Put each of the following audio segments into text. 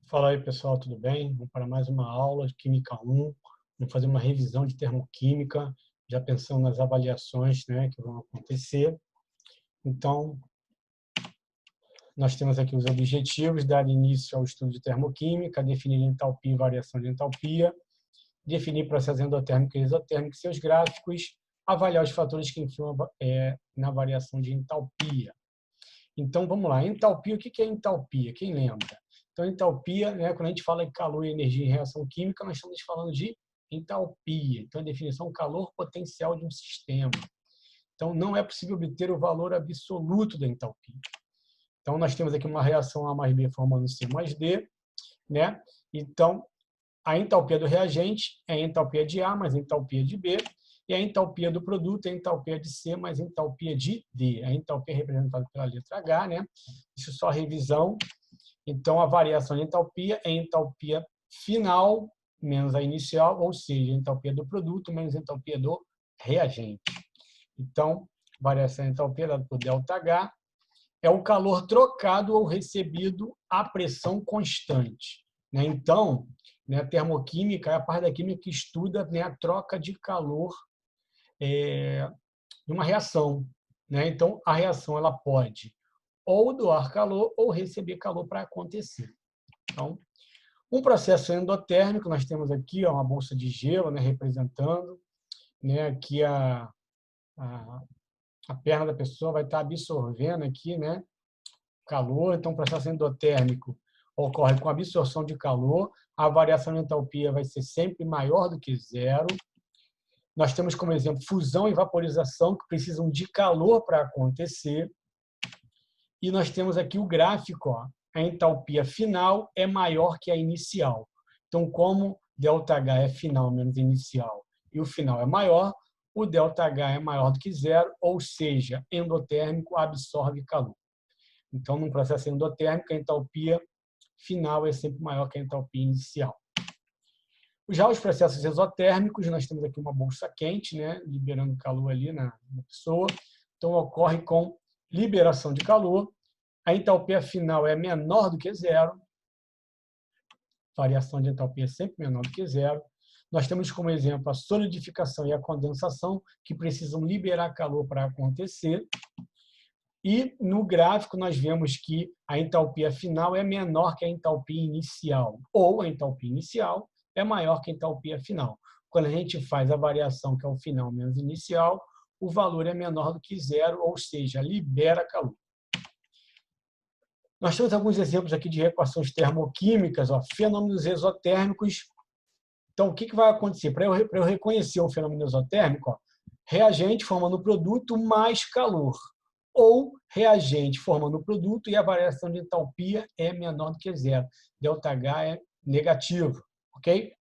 Fala aí, pessoal, tudo bem? Vamos para mais uma aula de Química 1. Vamos fazer uma revisão de termoquímica, já pensando nas avaliações, né, que vão acontecer. Então, nós temos aqui os objetivos: dar início ao estudo de termoquímica, definir entalpia e variação de entalpia, definir processo endotérmico e exotérmico e seus gráficos, avaliar os fatores que influem na variação de entalpia. Então, vamos lá. Entalpia, o que é entalpia? Quem lembra? Então, entalpia, né, quando a gente fala em calor e energia em reação química, nós estamos falando de entalpia. Então, a definição, calor potencial de um sistema. Então, não é possível obter o valor absoluto da entalpia. Então, nós temos aqui uma reação A mais B formando C mais D, né? Então, a entalpia do reagente é a entalpia de A mais a entalpia de B, e a entalpia do produto é a entalpia de C mais a entalpia de D. A entalpia é representada pela letra H, né? Isso só revisão. Então, a variação de entalpia é a entalpia final menos a inicial, ou seja, a entalpia do produto menos a entalpia do reagente. Então, variação de entalpia dada por ΔH é o calor trocado ou recebido à pressão constante. Então, a termoquímica é a parte da química que estuda a troca de calor de uma reação. Então, a reação ela pode ou doar calor ou receber calor para acontecer. Então, um processo endotérmico, nós temos aqui uma bolsa de gelo, representando, aqui a perna da pessoa vai estar absorvendo aqui, calor. Então, o processo endotérmico ocorre com absorção de calor, a variação de entalpia vai ser sempre maior do que zero. Nós temos como exemplo fusão e vaporização, que precisam de calor para acontecer. E nós temos aqui o gráfico, ó, a entalpia final é maior que a inicial. Então, como ΔH é final menos inicial e o final é maior, o ΔH é maior do que zero, ou seja, endotérmico absorve calor. Então, num processo endotérmico, a entalpia final é sempre maior que a entalpia inicial. Já os processos exotérmicos, nós temos aqui uma bolsa quente, liberando calor ali na pessoa. Então, ocorre com liberação de calor. A entalpia final é menor do que zero. Variação de entalpia é sempre menor do que zero. Nós temos como exemplo a solidificação e a condensação, que precisam liberar calor para acontecer. E no gráfico nós vemos que a entalpia final é menor que a entalpia inicial, ou a entalpia inicial é maior que a entalpia final. Quando a gente faz a variação, que é o final menos inicial, o valor é menor do que zero, ou seja, libera calor. Nós temos alguns exemplos aqui de equações termoquímicas, fenômenos exotérmicos. Então, o que vai acontecer? Para eu reconhecer um fenômeno exotérmico, reagente formando produto mais calor, ou reagente formando produto e a variação de entalpia é menor do que zero. ΔH é negativo, ok?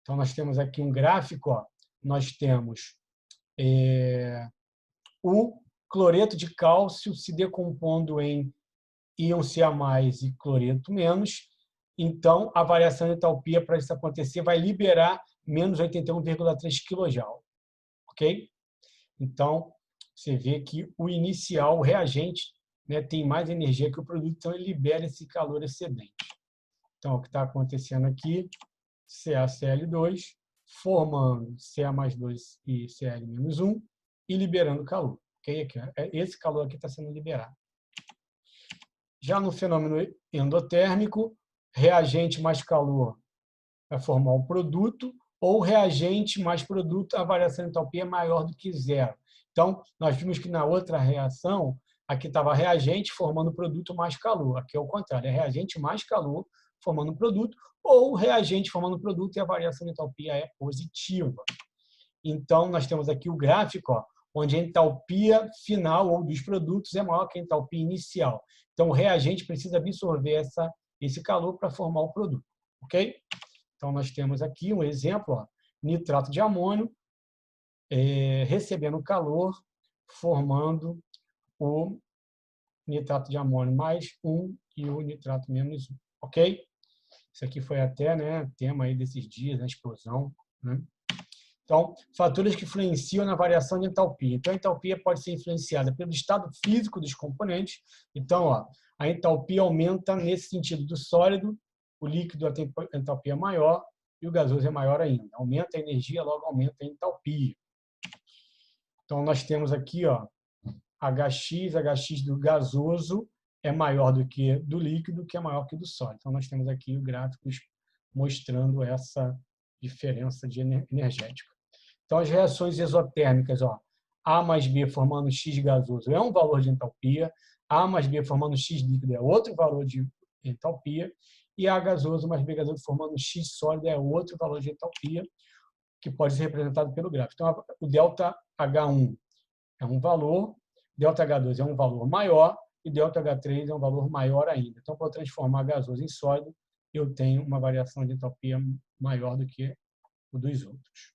Então, nós temos aqui um gráfico, nós temos o cloreto de cálcio se decompondo em íon Ca+ e cloreto menos. Então, a variação de entalpia, para isso acontecer, vai liberar menos 81,3 kJ. Ok? Então, você vê que o inicial, o reagente, tem mais energia que o produto, então ele libera esse calor excedente. Então, o que está acontecendo aqui, CaCl2, formando Ca+2 e Cl-1 e liberando calor. Okay? Esse calor aqui está sendo liberado. Já no fenômeno endotérmico, reagente mais calor vai formar um produto, ou reagente mais produto, a variação de entalpia é maior do que zero. Então, nós vimos que na outra reação, aqui estava reagente formando produto mais calor. Aqui é o contrário, é reagente mais calor formando produto, ou reagente formando produto e a variação de entalpia é positiva. Então, nós temos aqui o gráfico, onde a entalpia final ou dos produtos é maior que a entalpia inicial. Então, o reagente precisa absorver esse calor para formar o produto. Ok? Então, nós temos aqui um exemplo, nitrato de amônio recebendo calor, formando o nitrato de amônio mais 1 e o nitrato menos 1. Ok? Isso aqui foi até tema aí desses dias, na explosão. Então, fatores que influenciam na variação de entalpia. Então, a entalpia pode ser influenciada pelo estado físico dos componentes. Então, a entalpia aumenta nesse sentido do sólido o líquido a entalpia é maior e o gasoso é maior ainda. Aumenta a energia, logo aumenta a entalpia. Então, nós temos aqui, ó, HX do gasoso é maior do que do líquido, que é maior que do sólido. Então, nós temos aqui gráficos mostrando essa diferença de energética. Então, as reações exotérmicas, ó, A mais B formando X gasoso é um valor de entalpia, A mais B formando X líquido é outro valor de entalpia, e A gasoso mais B gasoso formando X sólido é outro valor de entalpia, que pode ser representado pelo gráfico. Então, o delta H1 é um valor, delta H2 é um valor maior e delta H3 é um valor maior ainda. Então, para eu transformar gasoso em sólido, eu tenho uma variação de entalpia maior do que o dos outros.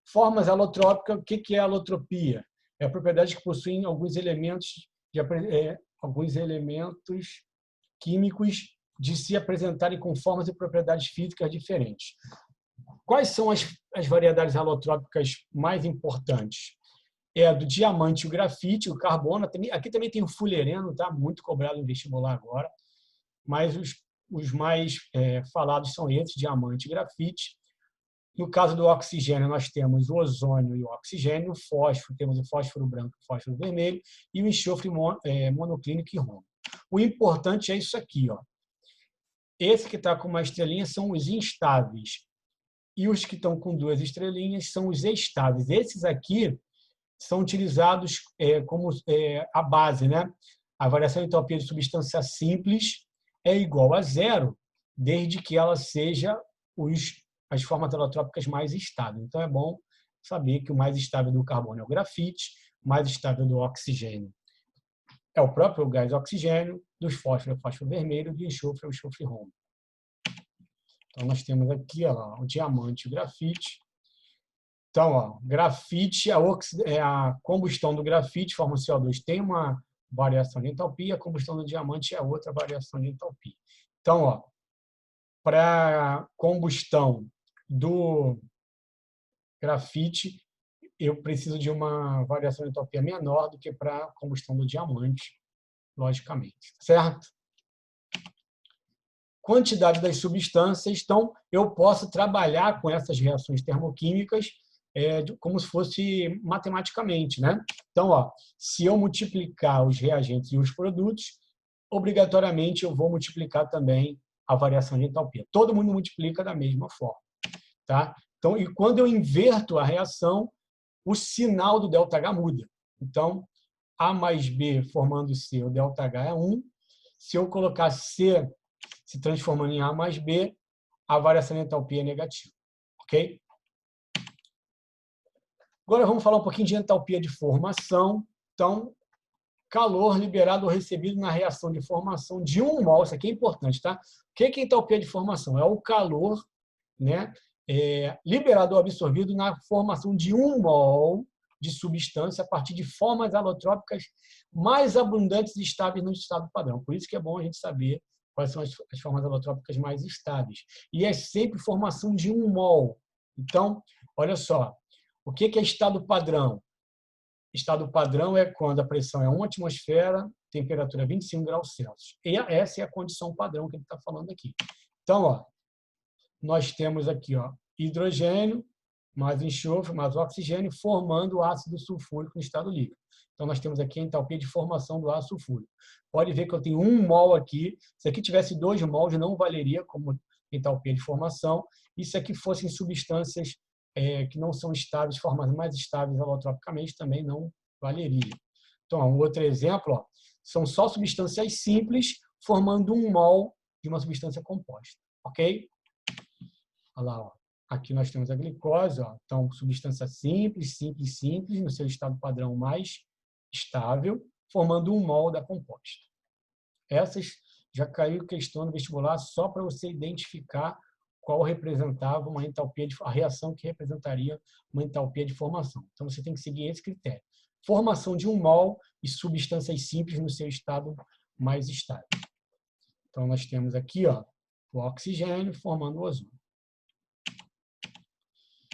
Formas alotrópicas, o que é alotropia? É a propriedade que possuem alguns elementos químicos de se apresentarem com formas e propriedades físicas diferentes. Quais são as variedades alotrópicas mais importantes? É a do diamante, o grafite, o carbono. Aqui também tem o fullereno, tá? Muito cobrado em vestibular agora, mas os mais falados são esses, diamante e grafite. No caso do oxigênio, nós temos o ozônio e o oxigênio, o fósforo, temos o fósforo branco e o fósforo vermelho, e o enxofre monoclínico e rombo. O importante é isso aqui, ó. Esse que está com uma estrelinha são os instáveis, e os que estão com duas estrelinhas são os estáveis. Esses aqui são utilizados como a base, né? A variação de entalpia de substância simples é igual a zero, desde que ela seja as formas alotrópicas mais estáveis. Então, é bom saber que o mais estável do carbono é o grafite, o mais estável do oxigênio é o próprio gás oxigênio, dos fósforos é o fósforo vermelho, do enxofre é o enxofre rombo. Então, nós temos aqui ó, o diamante e o grafite. Então, ó, grafite, a combustão do grafite, forma CO2, tem uma variação de entalpia, a combustão do diamante é outra variação de entalpia. Então, ó, para a combustão do grafite, eu preciso de uma variação de entalpia menor do que para a combustão do diamante, logicamente, certo? Quantidade das substâncias, então, eu posso trabalhar com essas reações termoquímicas como se fosse matematicamente, né? Então, ó, se eu multiplicar os reagentes e os produtos, obrigatoriamente eu vou multiplicar também a variação de entalpia. Todo mundo multiplica da mesma forma, tá? Então, e quando eu inverto a reação, o sinal do ΔH muda. Então, A mais B formando C, o ΔH é 1. Se eu colocar C se transformando em A mais B, a variação de entalpia é negativa, ok? Agora vamos falar um pouquinho de entalpia de formação. Então, calor liberado ou recebido na reação de formação de 1 mol, isso aqui é importante, tá? O que é entalpia de formação? É o calor, né, liberado ou absorvido na formação de 1 mol de substância a partir de formas alotrópicas mais abundantes e estáveis no estado padrão. Por isso que é bom a gente saber quais são as formas alotrópicas mais estáveis. E é sempre formação de 1 mol. Então, olha só, o que é estado padrão? Estado padrão é quando a pressão é 1 atmosfera, temperatura 25 graus Celsius. E essa é a condição padrão que ele está falando aqui. Então, ó, nós temos aqui ó, hidrogênio, mais enxofre, mais oxigênio, formando ácido sulfúrico no estado líquido. Então, nós temos aqui a entalpia de formação do ácido sulfúrico. Pode ver que eu tenho 1 mol aqui. Se aqui tivesse 2 mols, não valeria como entalpia de formação. E se aqui fossem substâncias que não são estáveis, formas mais estáveis alotropicamente, também não valeria. Então, um outro exemplo, ó, são só substâncias simples formando 1 mol de uma substância composta. Ok? Olha lá, ó. Aqui nós temos a glicose, ó. Então, substância simples, no seu estado padrão mais estável, formando 1 mol da composta. Essas já caiu questão no vestibular só para você identificar qual representava uma entalpia a reação que representaria uma entalpia de formação. Então, você tem que seguir esse critério. Formação de 1 mol e substâncias simples no seu estado mais estável. Então, nós temos aqui ó, o oxigênio formando o ozônio.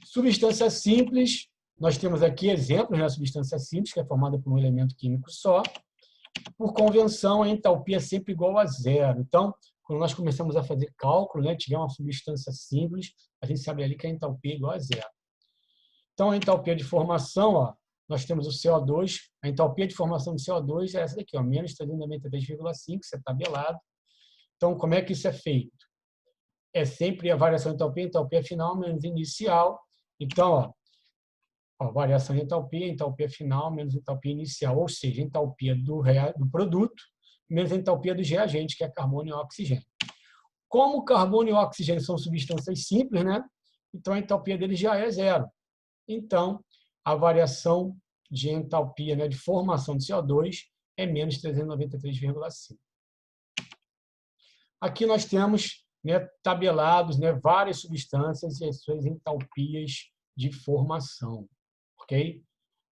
Substância simples, nós temos aqui exemplos da substância simples, que é formada por um elemento químico só. Por convenção, a entalpia é sempre igual a zero. Então, quando nós começamos a fazer cálculo, né, tiver uma substância simples, a gente sabe ali que a entalpia é igual a zero. Então, a entalpia de formação, ó, nós temos o CO2, a entalpia de formação de CO2 é essa daqui, ó, menos 393,5, isso é tabelado. Então, como é que isso é feito? É sempre a variação de entalpia final menos inicial. Então, ó, variação de entalpia final menos entalpia inicial, ou seja, entalpia do produto menos entalpia dos reagentes, que é carbono e oxigênio. Como carbono e oxigênio são substâncias simples, né? Então, a entalpia deles já é zero. Então, a variação de entalpia, né, de formação de CO2 é menos 393,5. Aqui nós temos, né, tabelados, né, várias substâncias e as suas entalpias de formação. Ok?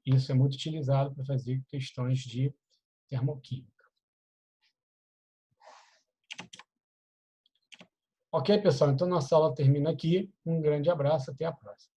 Isso é muito utilizado para fazer questões de termoquímica. Ok, pessoal? Então, nossa aula termina aqui. Um grande abraço. Até a próxima.